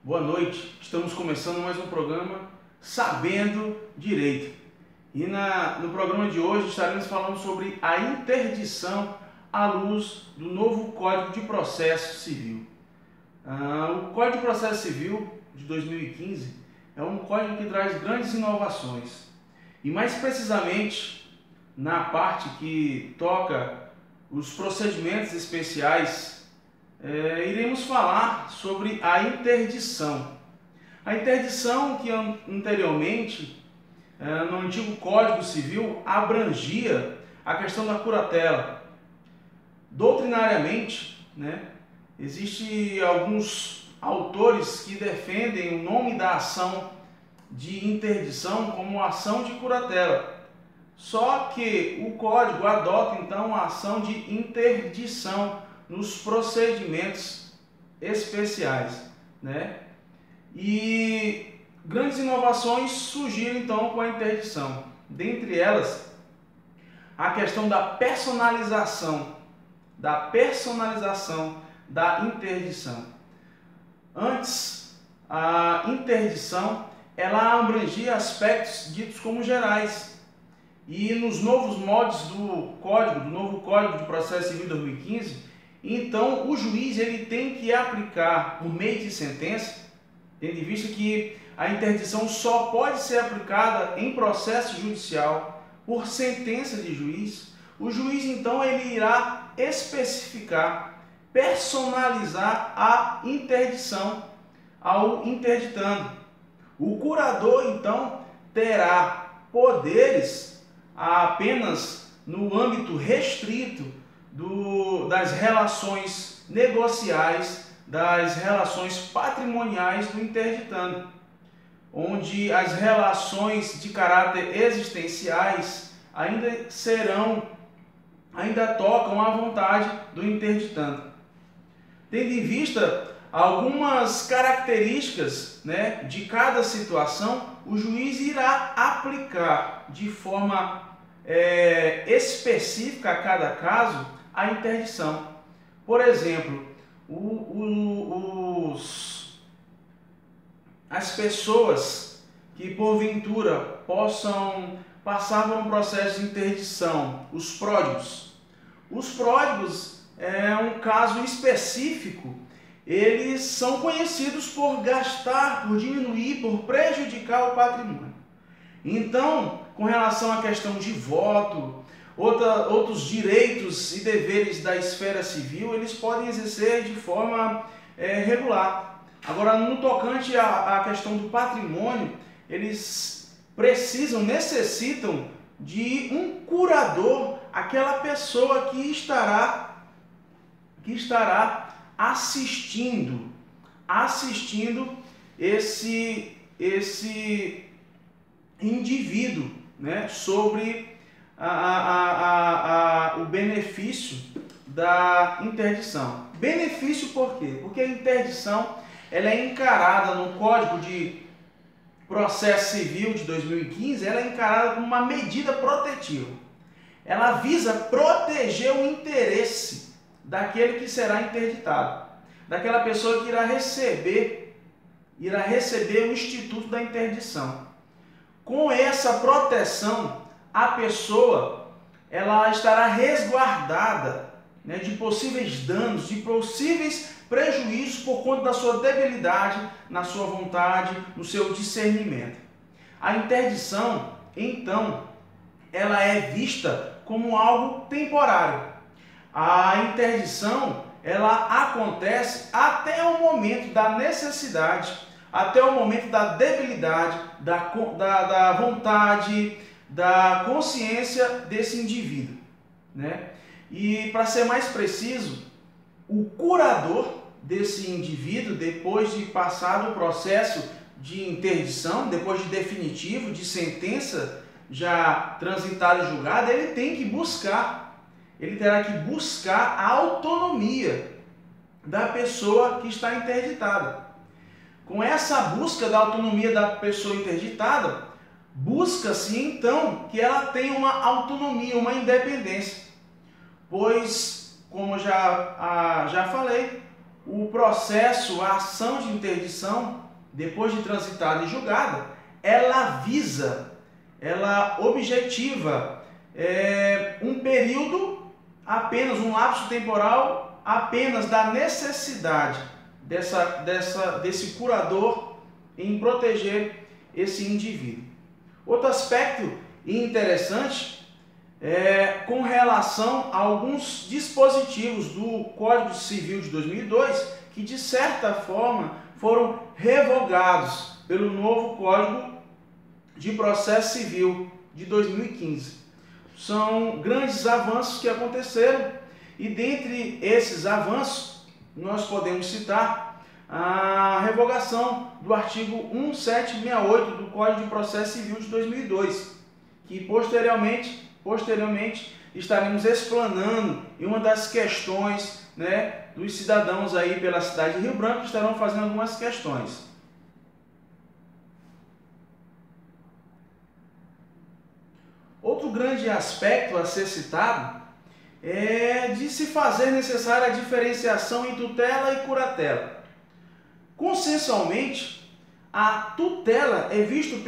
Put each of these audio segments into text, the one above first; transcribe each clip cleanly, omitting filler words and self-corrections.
Boa noite, estamos começando mais um programa Sabendo Direito. E no programa de hoje estaremos falando sobre a interdição à luz do novo Código de Processo Civil. O Código de Processo Civil de 2015 é um código que traz grandes inovações. E mais precisamente na parte que toca os procedimentos especiais, iremos falar sobre a interdição. A interdição que anteriormente, no antigo Código Civil, abrangia a questão da curatela. Doutrinariamente, existem alguns autores que defendem o nome da ação de interdição como ação de curatela. Só que o Código adota então a ação de interdição nos procedimentos especiais, E grandes inovações surgiram então com a interdição. Dentre elas, a questão da personalização da interdição. Antes, a interdição ela abrangia aspectos ditos como gerais. E nos novos moldes do novo Código de Processo Civil de 2015, então o juiz ele tem que aplicar por meio de sentença, tendo em vista que a interdição só pode ser aplicada em processo judicial por sentença de juiz. O juiz então ele irá especificar, personalizar a interdição ao interditando. O curador então terá poderes apenas no âmbito restrito das relações negociais, das relações patrimoniais do interditando, onde as relações de caráter existenciais ainda tocam à vontade do interditando. Tendo em vista algumas características de cada situação, o juiz irá aplicar de forma específica a cada caso a interdição. Por exemplo, as pessoas que porventura possam passar por um processo de interdição, os pródigos. Os pródigos é um caso específico. Eles são conhecidos por gastar, por diminuir, por prejudicar o patrimônio. Então, com relação à questão de voto, outros direitos e deveres da esfera civil, eles podem exercer de forma regular. Agora, no tocante à questão do patrimônio, eles necessitam de um curador, aquela pessoa que estará assistindo esse indivíduo, sobre o benefício da interdição. Benefício por quê? Porque a interdição ela é encarada no Código de Processo Civil de 2015, ela é encarada como uma medida protetiva. Ela visa proteger o interesse daquele que será interditado, daquela pessoa que irá receber o instituto da interdição. Com essa proteção, a pessoa ela estará resguardada de possíveis danos, de possíveis prejuízos por conta da sua debilidade, na sua vontade, no seu discernimento. A interdição, então, ela é vista como algo temporário. A interdição, ela acontece até o momento da necessidade, até o momento da debilidade, da vontade, da consciência desse indivíduo. E para ser mais preciso, o curador desse indivíduo, depois de passado o processo de interdição, depois de definitivo, de sentença já transitada e julgada, ele terá que buscar a autonomia da pessoa que está interditada. Com essa busca da autonomia da pessoa interditada, busca-se então que ela tenha uma autonomia, uma independência. Pois, como já falei, o processo, a ação de interdição, depois de transitada e julgada, ela visa, ela objetiva um período, apenas um lapso temporal, apenas da necessidade desse curador em proteger esse indivíduo. Outro aspecto interessante é com relação a alguns dispositivos do Código Civil de 2002 que, de certa forma, foram revogados pelo novo Código de Processo Civil de 2015. São grandes avanços que aconteceram e, dentre esses avanços, nós podemos citar a revogação do artigo 1768 do Código de Processo Civil de 2002, que posteriormente estaremos explanando em uma das questões, né, dos cidadãos aí pela cidade de Rio Branco, que estarão fazendo algumas questões. Outro grande aspecto a ser citado é de se fazer necessária a diferenciação em tutela e curatela. Consensualmente, a tutela é visto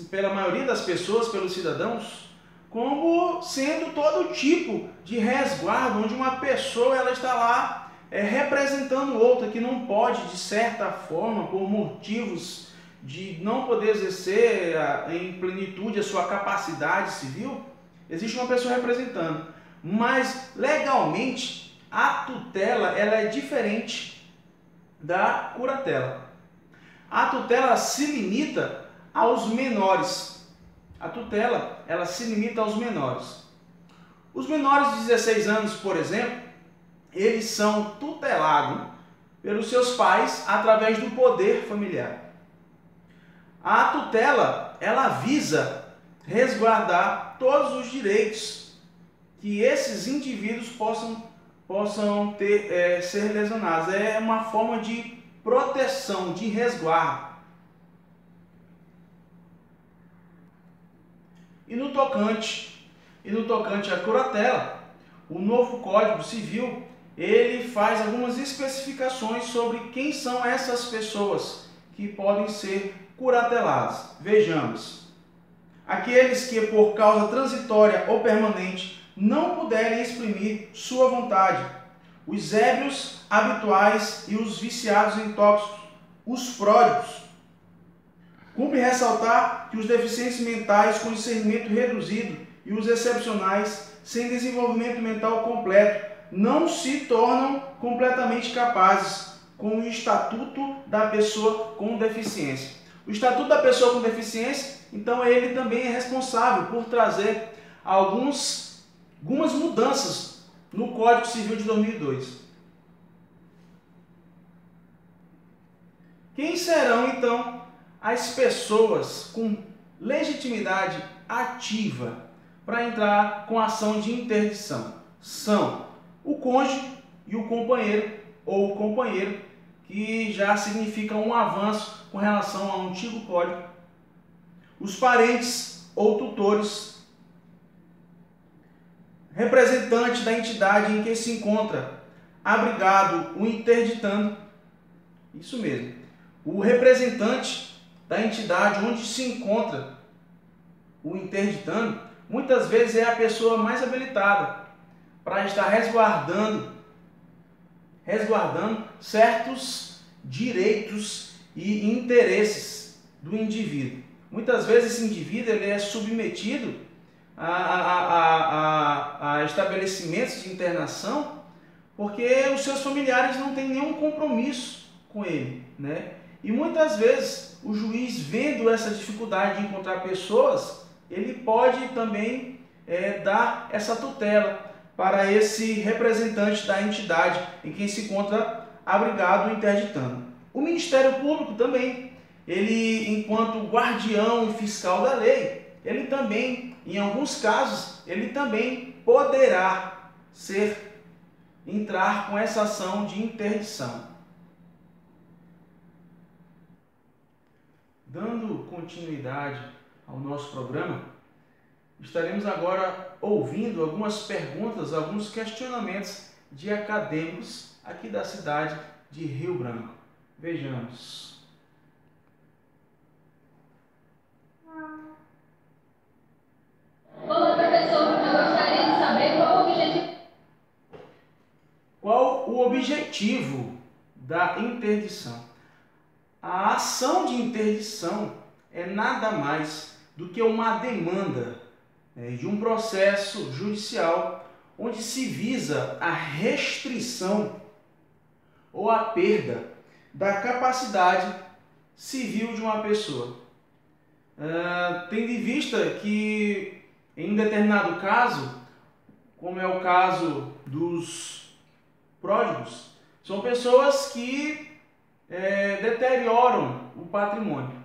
pela maioria das pessoas, pelos cidadãos, como sendo todo tipo de resguardo, onde uma pessoa ela está lá representando outra, que não pode, de certa forma, por motivos de não poder exercer em plenitude a sua capacidade civil, existe uma pessoa representando. Mas, legalmente, a tutela ela é diferente da curatela. A tutela se limita aos menores. A tutela, ela se limita aos menores. Os menores de 16 anos, por exemplo, eles são tutelados pelos seus pais através do poder familiar. A tutela, ela visa resguardar todos os direitos que esses indivíduos possam ter, ser lesionados. É uma forma de proteção, de resguardo. E no tocante à curatela, o novo Código Civil, ele faz algumas especificações sobre quem são essas pessoas que podem ser curateladas. Vejamos. Aqueles que por causa transitória ou permanente não puderem exprimir sua vontade, os ébrios habituais e os viciados em tóxicos, os pródigos. Cumpre ressaltar que os deficientes mentais com discernimento reduzido e os excepcionais sem desenvolvimento mental completo não se tornam completamente capazes com o Estatuto da Pessoa com Deficiência. O Estatuto da Pessoa com Deficiência, então, ele também é responsável por trazer algumas mudanças no Código Civil de 2002. Quem serão, então, as pessoas com legitimidade ativa para entrar com ação de interdição? São o cônjuge e o companheiro, ou o companheiro, que já significa um avanço com relação ao antigo código, os parentes ou tutores, representante da entidade em que se encontra abrigado o interditando, isso mesmo, o representante da entidade onde se encontra o interditando, muitas vezes é a pessoa mais habilitada para estar resguardando certos direitos e interesses do indivíduo. Muitas vezes esse indivíduo ele é submetido a estabelecimentos de internação porque os seus familiares não têm nenhum compromisso com ele, né? E muitas vezes o juiz, vendo essa dificuldade de encontrar pessoas, ele pode também dar essa tutela para esse representante da entidade em quem se encontra abrigado ou interditando. O Ministério Público também, ele, enquanto guardião e fiscal da lei, ele também, em alguns casos, ele também poderá entrar com essa ação de interdição. Dando continuidade ao nosso programa, estaremos agora ouvindo algumas perguntas, alguns questionamentos de acadêmicos aqui da cidade de Rio Branco. Vejamos. Olá, professor. Eu gostaria de saber qual o objetivo. Qual o objetivo da interdição? A ação de interdição é nada mais do que uma demanda de um processo judicial onde se visa a restrição ou a perda da capacidade civil de uma pessoa. Tendo em vista que, em determinado caso, como é o caso dos pródigos, são pessoas que deterioram o patrimônio.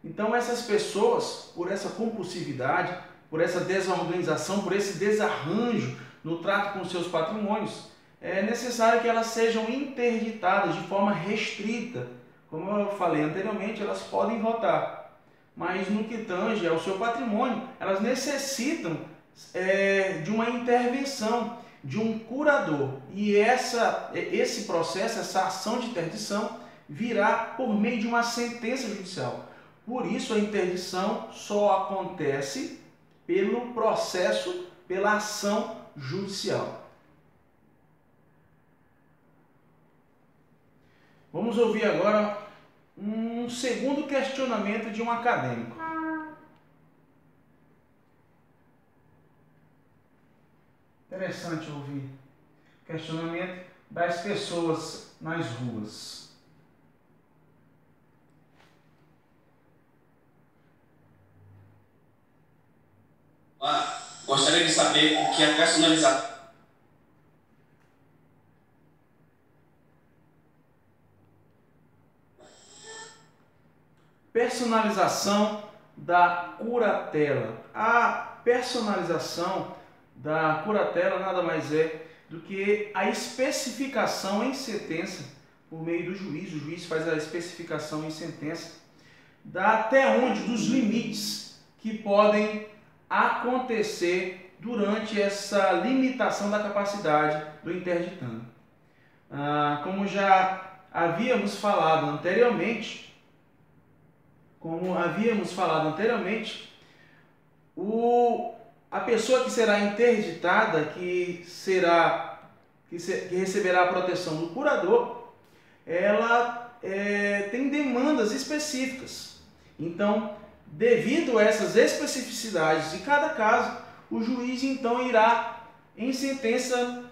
Então essas pessoas, por essa compulsividade, por essa desorganização, por esse desarranjo no trato com seus patrimônios, é necessário que elas sejam interditadas de forma restrita. Como eu falei anteriormente, elas podem votar, mas no que tange ao seu patrimônio, elas necessitam de uma intervenção de um curador. E esse processo, essa ação de interdição, virá por meio de uma sentença judicial. Por isso a interdição só acontece pelo processo, pela ação judicial. Vamos ouvir agora um segundo questionamento de um acadêmico. Interessante ouvir questionamento das pessoas nas ruas. Gostaria de saber o que é personalização. Personalização da curatela. A personalização da curatela nada mais é do que a especificação em sentença por meio do juiz. O juiz faz a especificação em sentença até onde dos limites que podem acontecer durante essa limitação da capacidade do interditando. Como já havíamos falado anteriormente, a pessoa que será interditada, que receberá a proteção do curador, ela tem demandas específicas. Então, devido a essas especificidades de cada caso, o juiz então irá, em sentença,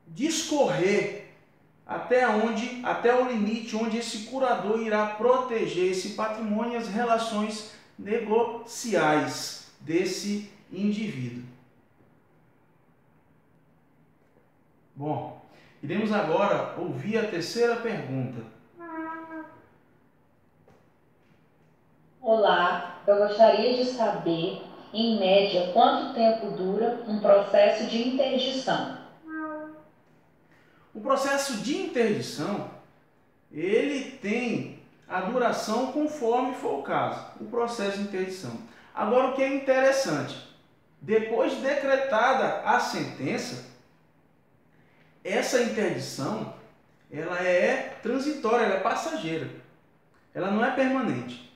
discorrer até o limite onde esse curador irá proteger esse patrimônio e as relações negociais desse indivíduo. Bom, iremos agora ouvir a terceira pergunta. Olá, eu gostaria de saber, em média, quanto tempo dura um processo de interdição? O processo de interdição, ele tem a duração conforme for o caso, o processo de interdição. Agora, o que é interessante, depois de decretada a sentença, essa interdição, ela é transitória, ela é passageira, ela não é permanente.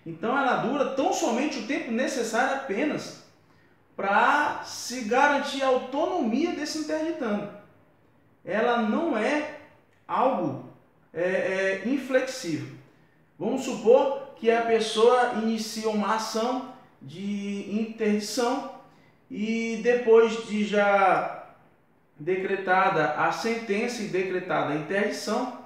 Então, ela dura tão somente o tempo necessário apenas para se garantir a autonomia desse interditando. Ela não é algo inflexível. Vamos supor que a pessoa inicia uma ação de interdição e depois de já decretada a sentença e decretada a interdição,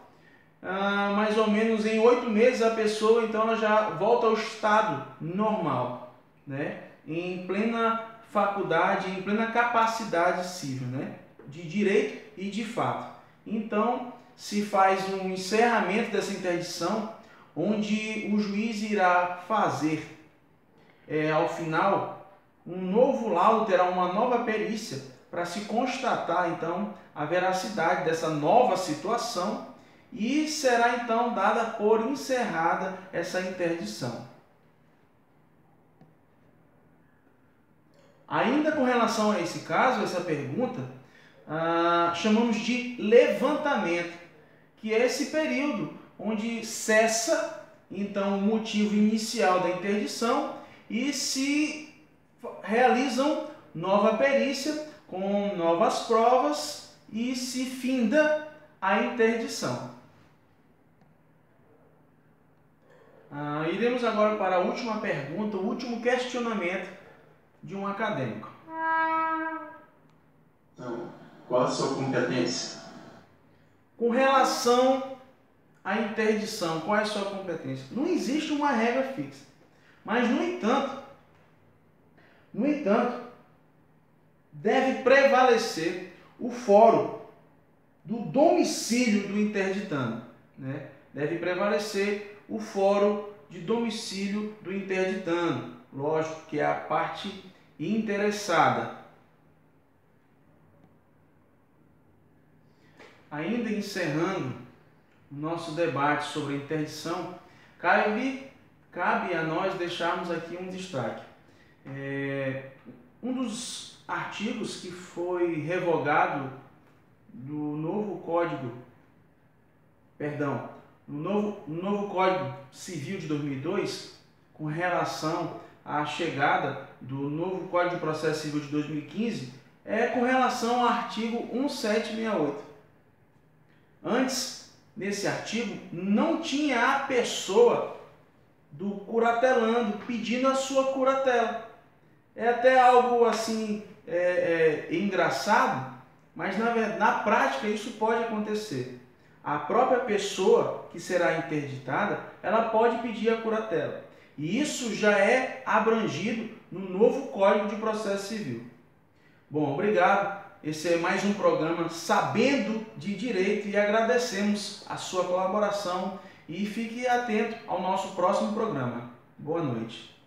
mais ou menos em 8 meses a pessoa então ela já volta ao estado normal, né? Em plena faculdade, em plena capacidade civil, né? De direito e de fato. Então se faz um encerramento dessa interdição, onde o juiz irá fazer ao final um novo laudo, terá uma nova perícia para se constatar então a veracidade dessa nova situação e será então dada por encerrada essa interdição. Ainda com relação a esse caso, essa pergunta, chamamos de levantamento, que é esse período onde cessa então o motivo inicial da interdição e se realizam nova perícia com novas provas e se finda a interdição. Iremos agora para a última pergunta, o último questionamento de um acadêmico. Então, qual a sua competência? Com relação à interdição, qual é a sua competência? Não existe uma regra fixa. Mas, no entanto, deve prevalecer o fórum do domicílio do interditando, né? Deve prevalecer o fórum de domicílio do interditando. Lógico que é a parte interessada. Ainda encerrando o nosso debate sobre a interdição, cabe a nós deixarmos aqui um destaque. Um dos artigos que foi revogado do novo Código, no novo Código Civil de 2002, com relação à chegada do novo Código de Processo Civil de 2015, é com relação ao artigo 1768. Antes, nesse artigo, não tinha a pessoa do curatelando pedindo a sua curatela. É até algo assim engraçado, mas na prática isso pode acontecer. A própria pessoa que será interditada, ela pode pedir a curatela. E isso já é abrangido no novo Código de Processo Civil. Bom, obrigado. Esse é mais um programa Sabendo de Direito e agradecemos a sua colaboração e fique atento ao nosso próximo programa. Boa noite.